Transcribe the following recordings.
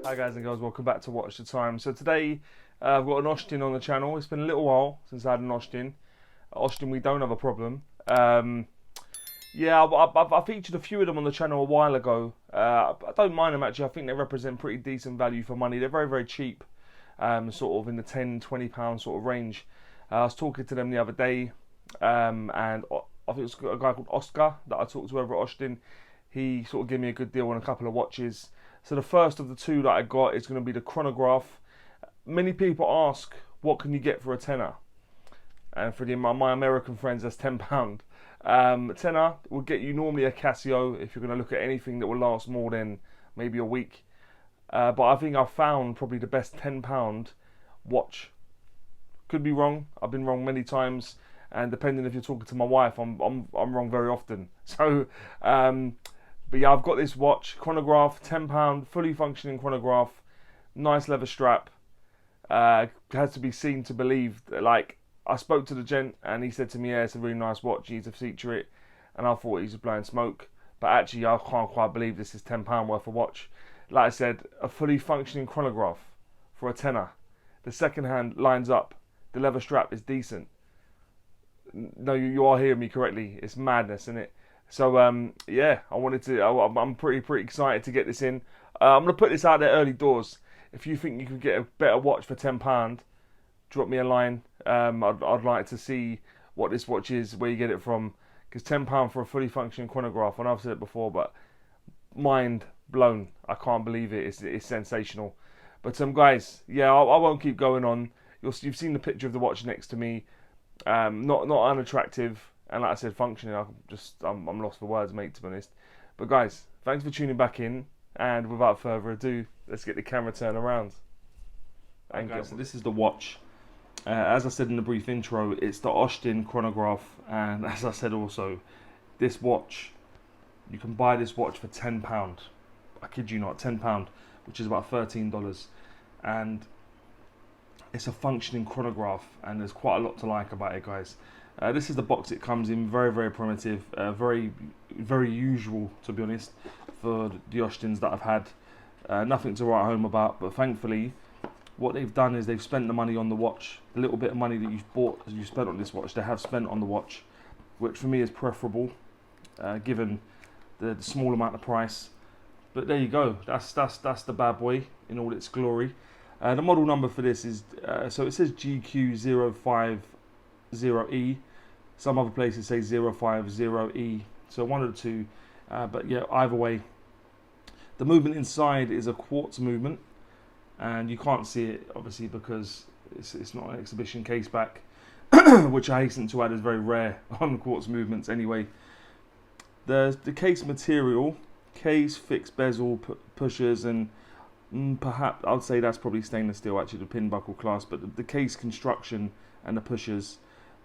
Hi guys and girls, welcome back to Watch the Time. So today I've got an Ochstin on the channel. It's been a little while since I had an Ochstin. Ochstin, we don't have a problem. Yeah, I featured a few of them on the channel a while ago. I don't mind them actually. I think they represent pretty decent value for money. They're very, very cheap, sort of in the £10–20 sort of range. I was talking to them the other day, and I think it's a guy called Oscar that I talked to over at Ochstin. He sort of gave me a good deal on a couple of watches. So the first of the two that I got is going to be the chronograph. Many people ask, what can you get for a tenner? And for my American friends, that's £10. Tenner will get you normally a Casio if you're going to look at anything that will last more than maybe a week. But I think I've found probably the best £10 watch. Could be wrong. I've been wrong many times, and depending if you're talking to my wife, I'm wrong very often. So. But yeah, I've got this watch, chronograph, £10, fully functioning chronograph, nice leather strap. Has to be seen to believe. Like, I spoke to the gent and he said to me, yeah, it's a really nice watch, you need to feature it. And I thought he was blowing smoke. But actually, I can't quite believe this is £10 worth of watch. Like I said, a fully functioning chronograph for a tenner. The second hand lines up. The leather strap is decent. No, you are hearing me correctly. It's madness, isn't it? So yeah, I'm pretty excited to get this in. I'm gonna put this out there early doors. If you think you can get a better watch for £10, drop me a line. I'd like to see what this watch is, where you get it from, because £10 for a fully functioning chronograph. And I've said it before, but mind blown. I can't believe it. It's sensational. But guys, yeah, I won't keep going on. You've seen the picture of the watch next to me. Not unattractive. And like I said, functioning, I'm lost for words, mate, to be honest. But guys, thanks for tuning back in. And without further ado, let's get the camera turned around. Okay, so this is the watch. As I said in the brief intro, it's the Ochstin chronograph. And as I said also, this watch, you can buy this watch for £10. I kid you not, £10, which is about $13. And it's a functioning chronograph. And there's quite a lot to like about it, guys. This is the box it comes in, very, very primitive, very, very usual, to be honest, for the Ochstins that I've had. Nothing to write home about, but thankfully, what they've done is they've spent the money on the watch. The little bit of money that you've spent on this watch, they have spent on the watch, which for me is preferable, given the small amount of price. But there you go, that's the bad boy in all its glory. The model number for this is, so it says GQ050E. Some other places say 050E, so one of the two. But yeah, either way, the movement inside is a quartz movement, and you can't see it obviously because it's not an exhibition case back, which I hasten to add is very rare on quartz movements anyway. The case material, case, fixed bezel, pushers, and perhaps I'd say that's probably stainless steel, actually, the pin buckle clasp, but the case construction and the pushers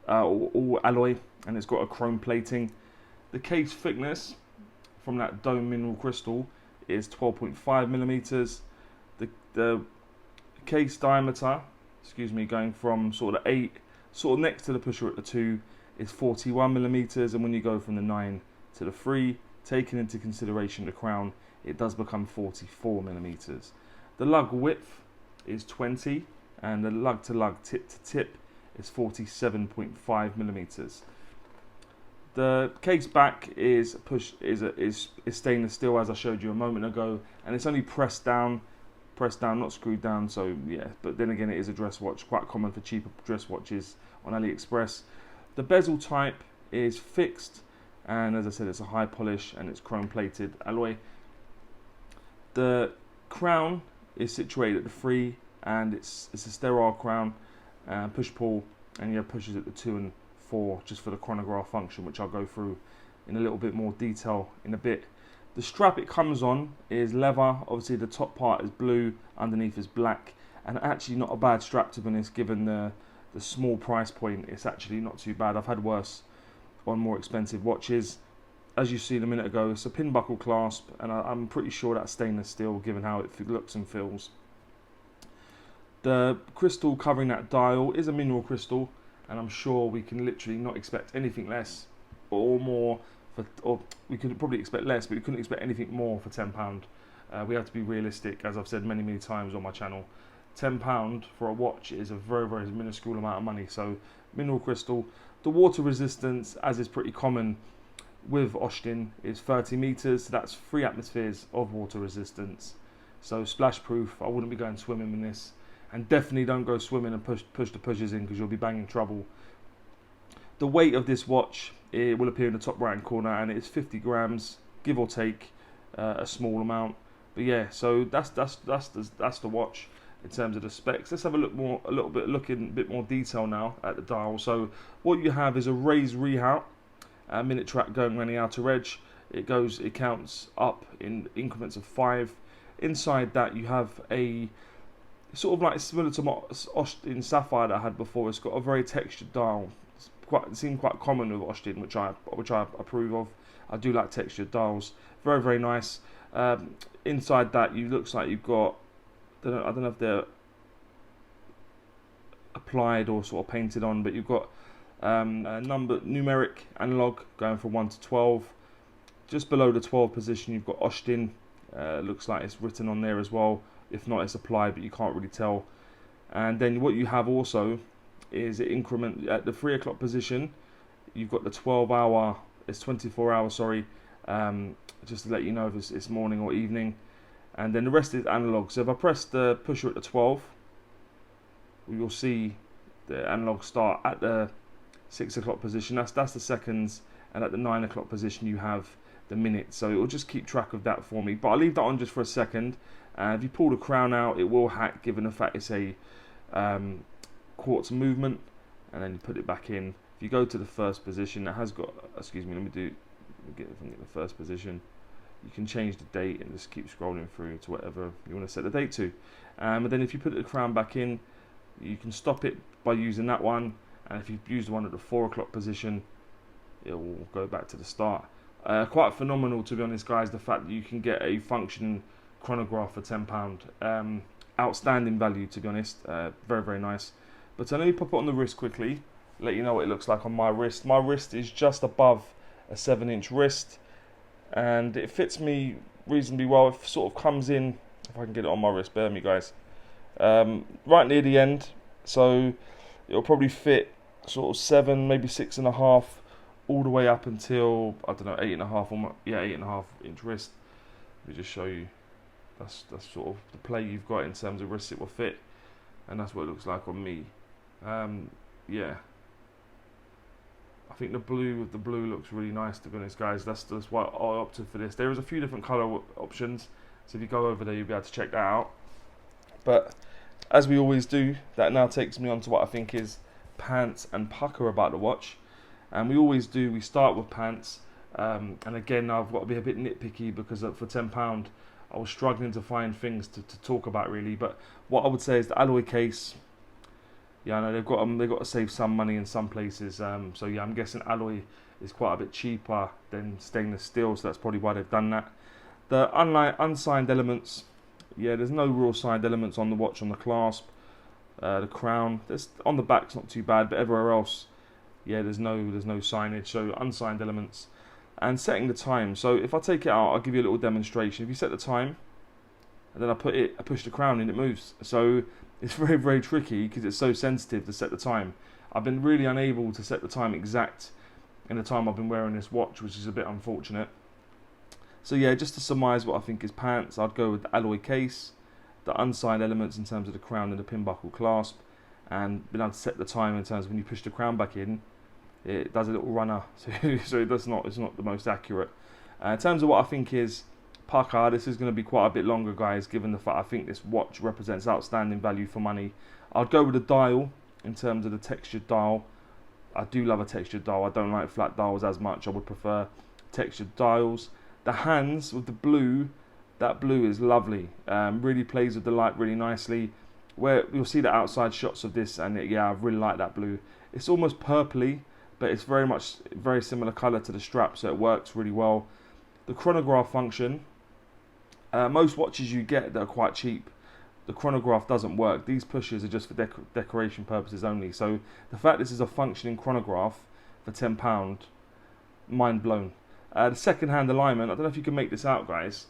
all alloy, and it's got a chrome plating. The case thickness from that dome mineral crystal is 12.5 millimeters. The case diameter, going from sort of the 8, sort of next to the pusher at the 2, is 41 millimeters, and when you go from the 9 to the 3, taking into consideration the crown, it does become 44 millimeters. The lug width is 20, and the lug to lug, tip to tip, is 47.5 millimeters. The case back is stainless steel, as I showed you a moment ago, and it's only pressed down, not screwed down. So yeah, but then again, it is a dress watch, quite common for cheaper dress watches on AliExpress. The bezel type is fixed, and as I said, it's a high polish and it's chrome plated alloy. The crown is situated at the 3, and it's a sterile crown. Push pull, and you have pushes at the 2 and 4 just for the chronograph function, which I'll go through in a little bit more detail in a bit. The strap it comes on is leather. Obviously the top part is blue, underneath is black, and actually not a bad strap, to be honest, given the small price point. It's actually not too bad. I've had worse on more expensive watches. As you seen a minute ago, it's a pin buckle clasp, and I'm pretty sure that's stainless steel given how it looks and feels. The crystal covering that dial is a mineral crystal, and I'm sure we can literally not expect anything less or more, or we could probably expect less, but we couldn't expect anything more for £10. We have to be realistic, as I've said many times on my channel. £10 for a watch is a very minuscule amount of money. So mineral crystal. The water resistance, as is pretty common with Ochstin, is 30 meters. So that's 3 atmospheres of water resistance. So splash proof. I wouldn't be going swimming in this, and definitely don't go swimming and push the pushers in, because you'll be banging trouble. The weight of this watch, it will appear in the top right hand corner, and it's 50 grams, give or take a small amount. But yeah, so that's the watch in terms of the specs. Let's have a look in a bit more detail now at the dial. So what you have is a raised rehaut, a minute track going around the outer edge. It counts up in increments of 5. Inside that you have a sort of like similar to Ochstin Sapphire that I had before. It's got a very textured dial. It seemed quite common with Ochstin, which I approve of. I do like textured dials. Very nice. Inside that, looks like you've got, I don't know if they're applied or sort of painted on, but you've got a numeric analog going from 1 to 12. Just below the 12 position, you've got Ochstin. Looks like it's written on there as well. If not, it's applied, but you can't really tell. And then what you have also is an increment at the 3 o'clock position. You've got the 12-hour, it's 24 hours, sorry, just to let you know if it's morning or evening. And then the rest is analog. So if I press the pusher at the 12, we will see the analog start at the 6 o'clock position. That's the seconds, and at the 9 o'clock position you have the minutes. So it will just keep track of that for me. But I'll leave that on just for a second. If you pull the crown out, it will hack, given the fact it's a quartz movement, and then you put it back in. If you go to the first position, it has got, excuse me, let me get the first position. You can change the date and just keep scrolling through to whatever you want to set the date to. And then if you put the crown back in, you can stop it by using that one, and if you use the one at the 4 o'clock position, it will go back to the start. Quite phenomenal, to be honest, guys, the fact that you can get a functioning chronograph for £10. Outstanding value, to be honest. Very nice. But let me pop it on the wrist quickly, let you know what it looks like on my wrist. My wrist is just above a 7-inch wrist, and it fits me reasonably well. It sort of comes in, if I can get it on my wrist, bear with me, guys, right near the end, so it'll probably fit sort of 7, maybe 6.5, all the way up until, I don't know, 8.5, or yeah, 8.5 inch wrist. Let me just show you. That's sort of the play you've got in terms of wrist it will fit, and that's what it looks like on me. Yeah, I think the blue looks really nice, to be honest, guys. That's why I opted for this. There is a few different color options, so if you go over there, you'll be able to check that out. But as we always do, that now takes me on to what I think is pants and Pukka about the watch. And we always do, we start with pants. And again, I've got to be a bit nitpicky, because for £10, I was struggling to find things to talk about, really. But what I would say is the alloy case. Yeah, I know they've got to save some money in some places. So yeah, I'm guessing alloy is quite a bit cheaper than stainless steel, so that's probably why they've done that. The unsigned elements, yeah, there's no real signed elements on the watch, on the clasp, the crown. On the back's not too bad, but everywhere else, yeah, there's no signage. So unsigned elements. And setting the time. So if I take it out, I'll give you a little demonstration. If you set the time, and then I push the crown in, it moves. So it's very tricky, because it's so sensitive to set the time. I've been really unable to set the time exact in the time I've been wearing this watch, which is a bit unfortunate. So yeah, just to surmise what I think is pants, I'd go with the alloy case, the unsigned elements in terms of the crown and the pin buckle clasp, and being able to set the time in terms of when you push the crown back in, it does a little runner, so it's not the most accurate. In terms of what I think is Pukka, this is going to be quite a bit longer, guys, given the fact I think this watch represents outstanding value for money. I'd go with the dial in terms of the textured dial. I do love a textured dial. I don't like flat dials as much. I would prefer textured dials. The hands with the blue, that blue is lovely. Really plays with the light really nicely. Where you'll see the outside shots of this, and yeah, I really like that blue. It's almost purpley, but it's very similar color to the strap, so it works really well. The chronograph function. Most watches you get that are quite cheap, the chronograph doesn't work. These pushers are just for decoration purposes only. So the fact this is a functioning chronograph for £10, mind blown. The second hand alignment, I don't know if you can make this out, guys.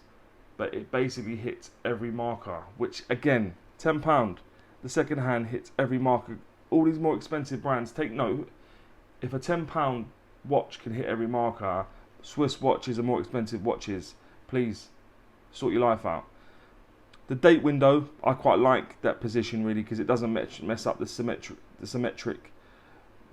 but it basically hits every marker, which again, £10. The second hand hits every marker. All these more expensive brands, take note, if a £10 watch can hit every marker, Swiss watches are more expensive watches. Please sort your life out. The date window, I quite like that position really, because it doesn't mess up the symmetric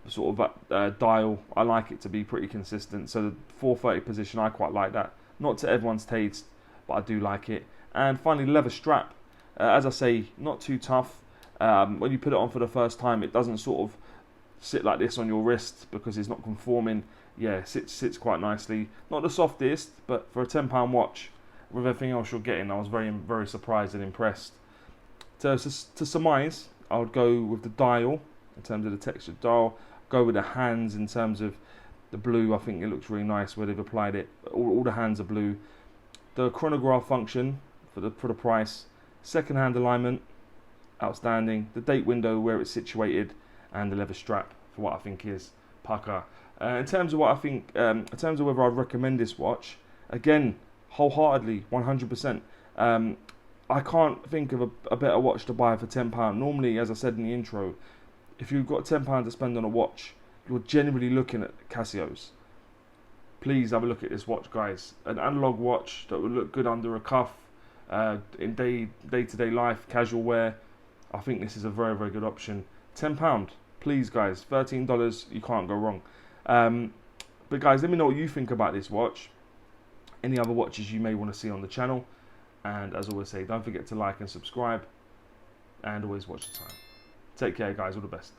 sort of dial. I like it to be pretty consistent. So the 4:30 position, I quite like that. Not to everyone's taste, but I do like it. And finally, leather strap. As I say, not too tough. When you put it on for the first time, it doesn't sort of sit like this on your wrist because it's not conforming. Yeah, it sits quite nicely. Not the softest, but for a £10 watch, with everything else you're getting, I was very surprised and impressed. So to surmise, I would go with the dial in terms of the textured dial. Go with the hands in terms of the blue. I think it looks really nice where they've applied it. All the hands are blue. The chronograph function for the price. Second hand alignment, outstanding. The date window where it's situated, and the leather strap for what I think is Pukka. In terms of what I think, in terms of whether I'd recommend this watch, again, wholeheartedly, 100%. I can't think of a better watch to buy for £10. Normally, as I said in the intro, if you've got £10 to spend on a watch, you're generally looking at Casios. Please have a look at this watch, guys. An analog watch that would look good under a cuff, in day-to-day life, casual wear. I think this is a very good option. £10, please, guys. $13, you can't go wrong. But guys, let me know what you think about this watch. Any other watches you may want to see on the channel. And as always say, don't forget to like and subscribe. And always watch the time. Take care, guys. All the best.